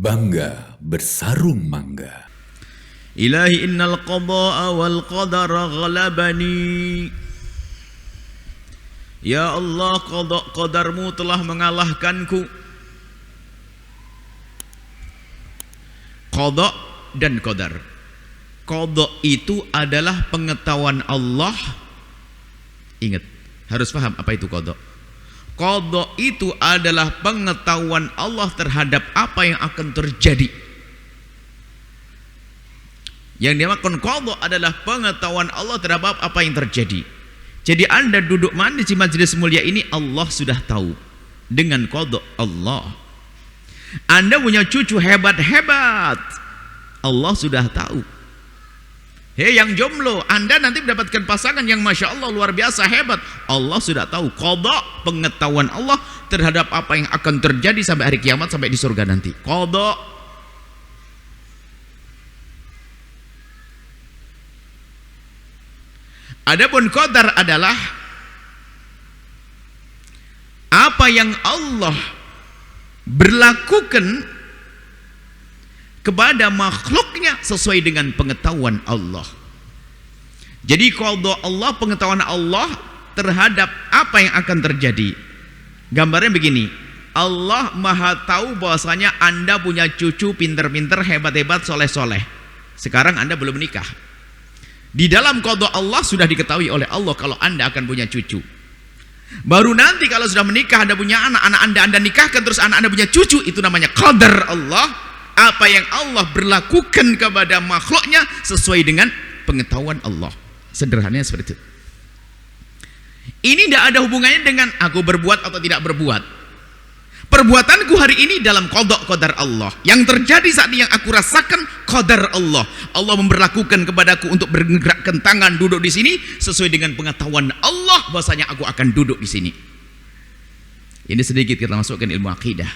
Bangga bersarung mangga. Ilahi innal qada'a wal qadara ghalabani. Ya Allah, qada qadarmu telah mengalahkanku. Qada dan qadar. Qada itu adalah pengetahuan Allah. Ingat, harus paham apa itu qada. Qada itu adalah pengetahuan Allah terhadap apa yang akan terjadi. Yang dimaksud qada adalah pengetahuan Allah terhadap apa yang terjadi. Jadi Anda duduk manis di majelis mulia ini, Allah sudah tahu dengan qada Allah. Anda punya cucu hebat-hebat, Allah sudah tahu. Hei yang jomblo, Anda nanti mendapatkan pasangan yang Masya Allah luar biasa hebat, Allah sudah tahu. Qada, pengetahuan Allah terhadap apa yang akan terjadi sampai hari kiamat, sampai di surga nanti. Qada. Adapun qadar adalah apa yang Allah berlakukan kepada makhluknya sesuai dengan pengetahuan Allah. Jadi qada Allah, pengetahuan Allah terhadap apa yang akan terjadi. Gambarnya begini, Allah maha tahu bahwasanya Anda punya cucu pinter-pinter, hebat-hebat, soleh-soleh. Sekarang Anda belum menikah. Di dalam qada Allah sudah diketahui oleh Allah kalau Anda akan punya cucu. Baru nanti kalau sudah menikah, Anda punya anak Anda nikahkan, terus anak Anda punya cucu, itu namanya qadar Allah. Apa yang Allah berlakukan kepada makhluknya sesuai dengan pengetahuan Allah. Sederhananya seperti itu. Ini tidak ada hubungannya dengan aku berbuat atau tidak berbuat. Perbuatanku hari ini dalam qadar Allah. Yang terjadi saat ini yang aku rasakan qadar Allah. Allah memberlakukan kepadaku untuk bergerakkan tangan duduk di sini sesuai dengan pengetahuan Allah bahwasanya aku akan duduk di sini. Ini sedikit kita masukkan ilmu akidah.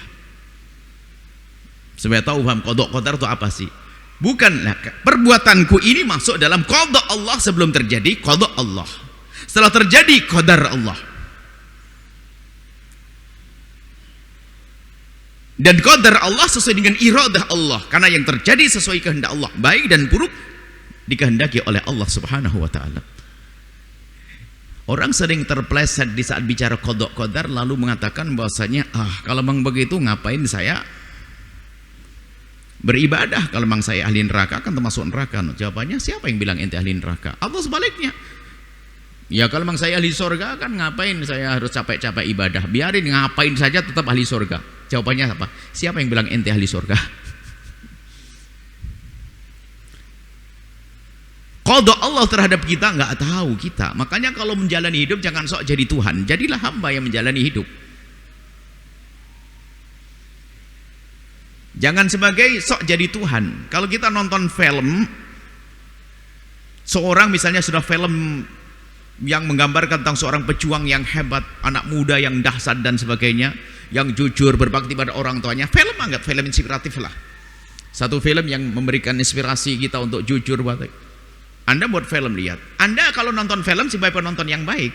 Supaya tahu paham qadar itu apa sih? Bukanlah perbuatanku ini masuk dalam qada Allah sebelum terjadi qada Allah. Setelah terjadi qadar Allah. Dan qadar Allah sesuai dengan iradah Allah, karena yang terjadi sesuai kehendak Allah, baik dan buruk dikehendaki oleh Allah Subhanahu wa taala. Orang sering terpleset di saat bicara qadar lalu mengatakan bahwasanya kalau memang begitu ngapain saya beribadah, kalau memang saya ahli neraka kan termasuk neraka. Jawabannya, siapa yang bilang ente ahli neraka? Allah sebaliknya. Ya kalau memang saya ahli surga kan ngapain saya harus capek-capek ibadah, biarin, ngapain saja tetap ahli surga. Jawabannya apa? Siapa yang bilang ente ahli surga? Qada Allah terhadap kita nggak tahu kita. Makanya kalau menjalani hidup jangan sok jadi Tuhan, jadilah hamba yang menjalani hidup. Jangan sebagai sok jadi Tuhan. Kalau kita nonton film, seorang misalnya sudah film yang menggambarkan tentang seorang pejuang yang hebat, anak muda yang dahsyat dan sebagainya, yang jujur, berbakti pada orang tuanya, film anggap film inspiratif lah. Satu film yang memberikan inspirasi kita untuk jujur. Anda buat film, lihat. Anda kalau nonton film sebagai penonton yang baik,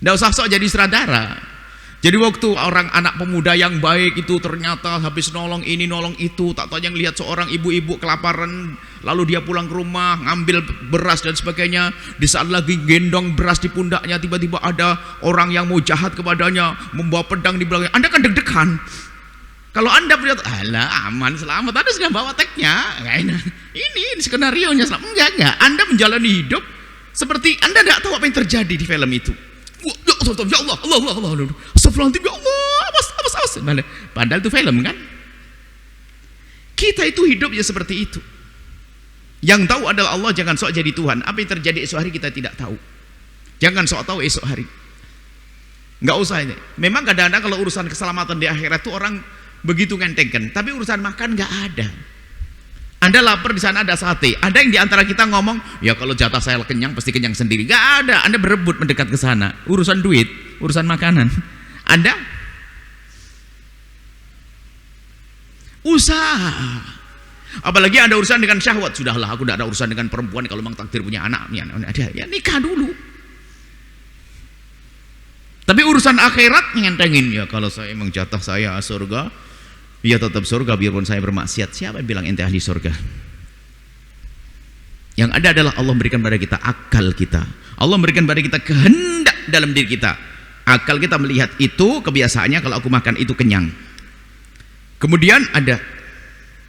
nggak usah sok jadi sutradara. Jadi waktu orang anak pemuda yang baik itu ternyata habis nolong ini nolong itu, tak tahu yang lihat seorang ibu-ibu kelaparan, lalu dia pulang ke rumah ngambil beras dan sebagainya. Di saat lagi gendong beras di pundaknya, tiba-tiba ada orang yang mau jahat kepadanya, membawa pedang di belakangnya. Anda kan deg-degan. Kalau Anda melihat, alah aman, selamat, Anda sudah bawa teknya. Ini skenarionya selamat. Enggak. Anda menjalani hidup seperti Anda tidak tahu apa yang terjadi di film itu. Ya Allah, astagfirullahaladzim, ya Allah, awas. Padahal itu film kan. Kita itu hidupnya seperti itu. Yang tahu adalah Allah, jangan sok jadi Tuhan. Apa yang terjadi esok hari kita tidak tahu. Jangan sok tahu esok hari. Nggak usah ini. Memang kadang-kadang kalau urusan keselamatan di akhirat itu orang begitu ngentengkan, tapi urusan makan nggak ada. Anda lapar, di sana ada sate. Ada yang diantara kita ngomong, ya kalau jatah saya kenyang pasti kenyang sendiri. Gak ada. Anda berebut mendekat ke sana. Urusan duit, urusan makanan. Anda usaha. Apalagi ada urusan dengan syahwat. Sudahlah, aku tidak ada urusan dengan perempuan. Kalau memang takdir punya anak, ya nikah dulu. Tapi urusan akhirat ngentengin, ya kalau saya emang jatah saya surga, Dia tetap surga biarpun saya bermaksiat. Siapa yang bilang ente ahli surga? Yang ada adalah Allah memberikan pada kita akal kita. Allah memberikan pada kita kehendak dalam diri kita. Akal kita melihat itu, kebiasaannya kalau aku makan itu kenyang. Kemudian ada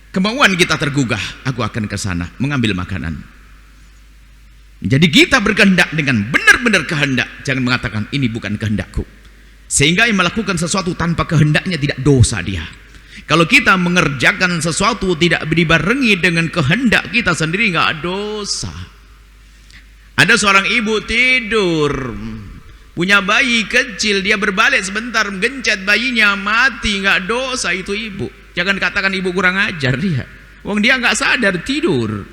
kemauan kita tergugah, aku akan ke sana mengambil makanan. Jadi kita berkehendak dengan benar-benar kehendak, jangan mengatakan ini bukan kehendakku. Sehingga yang melakukan sesuatu tanpa kehendaknya tidak dosa dia. Kalau kita mengerjakan sesuatu tidak dibarengi dengan kehendak kita sendiri, nggak dosa. Ada seorang ibu tidur, punya bayi kecil, dia berbalik sebentar, gencet bayinya, mati, nggak dosa itu ibu. Jangan katakan ibu kurang ajar dia. Wong dia nggak sadar tidur.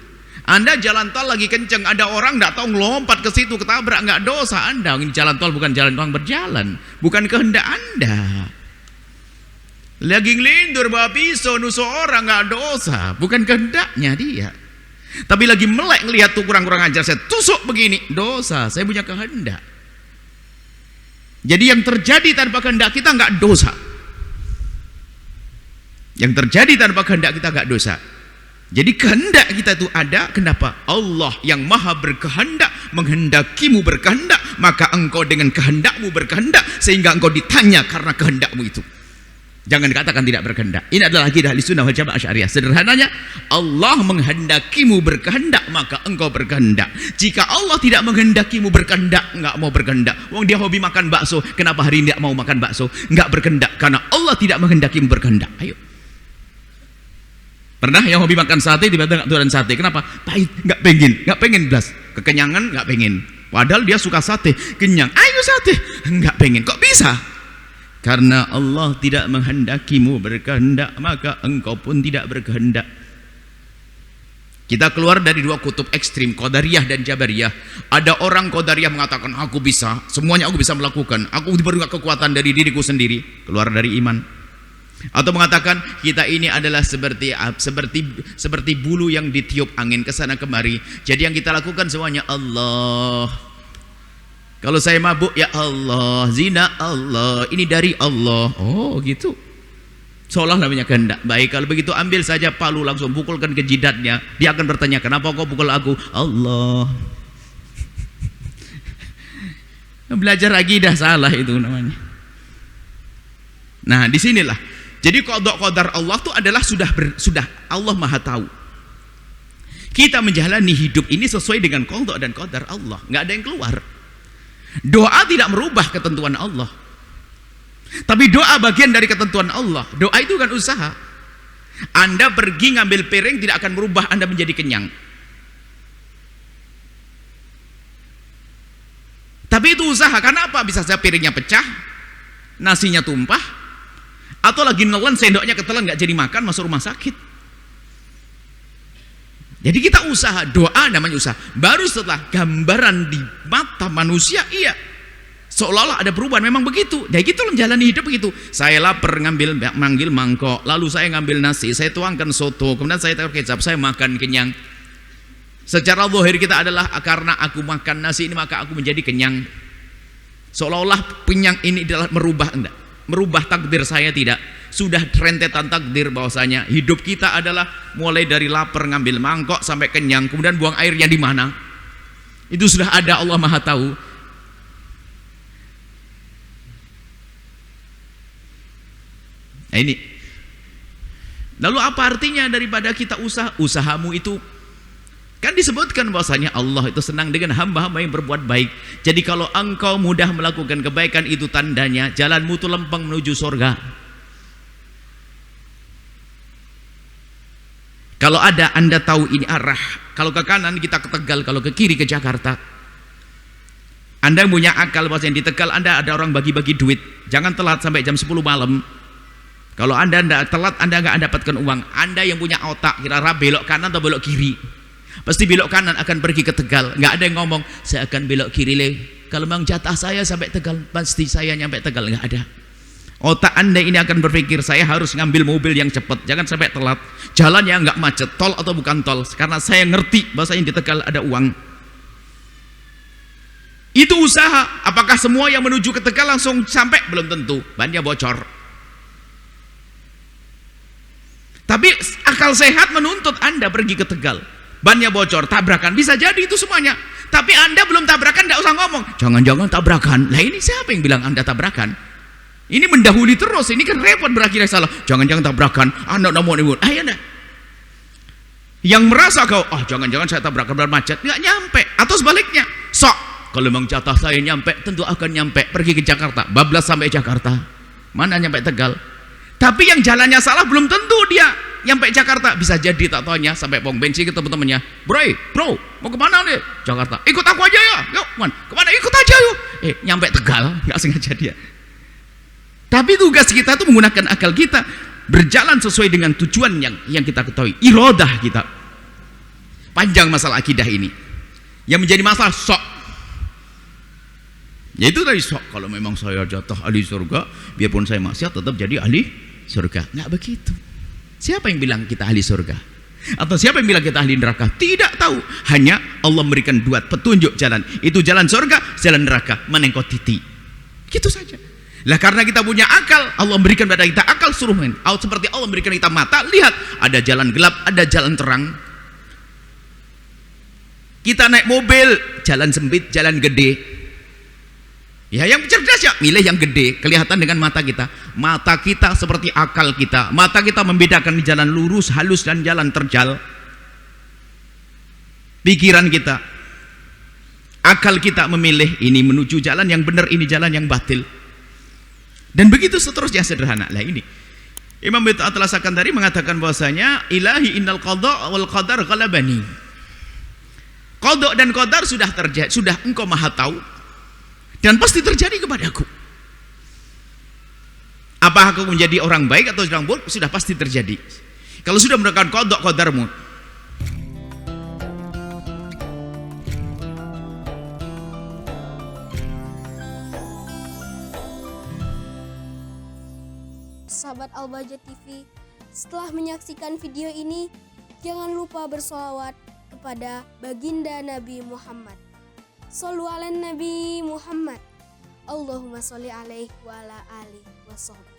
Anda jalan tol lagi kenceng, ada orang nggak tahu ngelompat ke situ ketabrak, nggak dosa Anda. Ini jalan tol bukan jalan orang berjalan, bukan kehendak Anda. Lagi ngelindur bawa pisau nusuk orang, nggak dosa, bukan kehendaknya dia. Tapi lagi melek ngelihat tuh kurang ajar, saya tusuk begini, dosa. Saya punya kehendak. Jadi yang terjadi tanpa kehendak kita nggak dosa. Yang terjadi tanpa kehendak kita nggak dosa. Jadi kehendak kita itu ada. Kenapa? Allah yang maha berkehendak menghendakimu berkehendak, maka engkau dengan kehendakmu berkehendak, sehingga engkau ditanya karena kehendakmu itu. Jangan katakan tidak berkehendak. Ini adalah akidah Ahlussunnah wal Jamaah Asy'ariyah. Sederhananya, Allah menghendakimu berkehendak, maka engkau berkehendak. Jika Allah tidak menghendakimu berkehendak, enggak mau berkehendak. Wong dia hobi makan bakso, kenapa hari ini tidak mau makan bakso? Enggak berkehendak, karena Allah tidak menghendakimu berkehendak. Ayo. Pernah yang hobi makan sate tiba-tiba nggak doyan sate, kenapa? Pahit, nggak pengen belas, kekenyangan nggak pengen. Padahal dia suka sate, kenyang, ayo sate, nggak pengen. Kok bisa? Karena Allah tidak menghendakimu berkehendak, maka engkau pun tidak berkehendak. Kita keluar dari dua kutub ekstrim, Qadariyah dan Jabariyah. Ada orang Qadariyah mengatakan aku bisa, semuanya aku bisa melakukan, aku diberi kekuatan dari diriku sendiri, keluar dari iman. Atau mengatakan kita ini adalah seperti bulu yang ditiup angin ke sana kemari. Jadi yang kita lakukan semuanya Allah. Kalau saya mabuk ya Allah, zina Allah, ini dari Allah. Oh gitu. Seolah namanya kehendak. Baik, kalau begitu ambil saja palu langsung pukulkan ke jidatnya. Dia akan bertanya, kenapa kau pukul aku? Allah. Belajar akidah salah itu namanya. Nah disinilah. Jadi qada Allah itu adalah sudah Allah Maha tahu. Kita menjalani hidup ini sesuai dengan qada dan qadar Allah, nggak ada yang keluar. Doa tidak merubah ketentuan Allah. Tapi doa bagian dari ketentuan Allah. Doa itu kan usaha. Anda pergi ngambil piring tidak akan merubah Anda menjadi kenyang. Tapi itu usaha. Karena apa? Bisa saja piringnya pecah, nasinya tumpah, atau lagi nelen sendoknya ketelan nggak jadi makan, masuk rumah sakit. Jadi kita usaha, doa namanya usaha. Baru setelah gambaran di mata manusia, iya, seolah-olah ada perubahan. Memang begitu. Dan gitu menjalani hidup begitu. Saya lapar manggil mangkok, lalu saya ngambil nasi, saya tuangkan soto, kemudian saya taruh kecap, saya makan kenyang. Secara zahir kita adalah karena aku makan nasi ini maka aku menjadi kenyang. Seolah-olah kenyang ini adalah merubah takdir saya, tidak. Sudah rentetan takdir bahwasanya hidup kita adalah mulai dari lapar ngambil mangkok sampai kenyang, kemudian buang airnya di mana. Itu sudah ada, Allah Maha tahu. Nah ini. Lalu apa artinya daripada kita usahamu itu? Kan disebutkan bahwasanya Allah itu senang dengan hamba-hamba yang berbuat baik. Jadi kalau engkau mudah melakukan kebaikan, itu tandanya jalanmu itu lempeng menuju surga. Kalau ada Anda tahu ini arah, kalau ke kanan kita ke Tegal, kalau ke kiri ke Jakarta. Anda punya akal bahwasanya di Tegal Anda ada orang bagi-bagi duit. Jangan telat sampai jam 10 malam. Kalau Anda tidak telat, Anda nggak dapatkan uang. Anda yang punya otak, kira-kira belok kanan atau belok kiri. Pasti belok kanan akan pergi ke Tegal. Nggak ada yang ngomong saya akan belok kiri le. Kalau memang jatah saya sampai Tegal, pasti saya nyampe Tegal. Nggak ada. Otak Anda ini akan berpikir saya harus ngambil mobil yang cepat, jangan sampai telat. Jalannya nggak macet, tol atau bukan tol, karena saya ngerti bahwasanya di Tegal ada uang. Itu usaha. Apakah semua yang menuju ke Tegal langsung sampai? Belum tentu. Bannya bocor. Tapi akal sehat menuntut Anda pergi ke Tegal. Bannya bocor, tabrakan, bisa jadi itu semuanya. Tapi Anda belum tabrakan, tidak usah ngomong. Jangan-jangan tabrakan. Lah ini siapa yang bilang Anda tabrakan? Ini mendahului terus, ini kan repot berakhirnya salah. Jangan-jangan tabrakan, anak nomor ibu. Ayo dah. Yang merasa kau, jangan-jangan saya tabrakan dalam macet, nggak nyampe. Atau sebaliknya, kalau memang jatah saya nyampe, tentu akan nyampe. Pergi ke Jakarta, bablas sampai Jakarta. Mana nyampe Tegal? Tapi yang jalannya salah belum tentu dia nyampe Jakarta. Bisa jadi tak taunya sampai pom bensin ke teman-temannya. Bro, mau kemana nih? Jakarta. Ikut aku aja ya. Yuk, kemana? Ikut aja yuk. Nyampe Tegal, nggak sengaja dia. Tapi tugas kita itu menggunakan akal kita, berjalan sesuai dengan tujuan yang kita ketahui. Iradah kita. Panjang masalah akidah ini. Yang menjadi masalah yaitu tadi kalau memang saya jatuh ahli surga, biarpun saya maksiat tetap jadi ahli surga. Nggak begitu. Siapa yang bilang kita ahli surga? Atau siapa yang bilang kita ahli neraka? Tidak tahu. Hanya Allah memberikan dua petunjuk jalan. Itu jalan surga, jalan neraka. Mana yang kau titi? Gitu saja. Lah karena kita punya akal, Allah memberikan pada kita akal, suruh main. Seperti Allah memberikan kita mata, lihat ada jalan gelap, ada jalan terang. Kita naik mobil, jalan sempit, jalan gede. Ya yang cerdas ya milih yang gede, kelihatan dengan mata kita. Mata kita seperti akal kita. Mata kita membedakan jalan lurus, halus dan jalan terjal. Pikiran kita, akal kita memilih ini menuju jalan yang benar, ini jalan yang batil. Dan begitu seterusnya, sederhana. Lah ini Imam At-Talasakan tadi mengatakan bahwasanya ilahi innal qada wal qadar ghalabani. Qada dan qadar sudah terjadi, sudah engkau maha tahu dan pasti terjadi kepadaku. Apakah aku menjadi orang baik atau orang buruk, sudah pasti terjadi. Kalau sudah mendapatkan qada qadarmu. Sahabat Al-Bahjah TV, setelah menyaksikan video ini, jangan lupa bersolawat kepada baginda Nabi Muhammad. Shollu ala Nabi Muhammad. Allahumma sholli alaihi wa ala alihi wa sahbihi.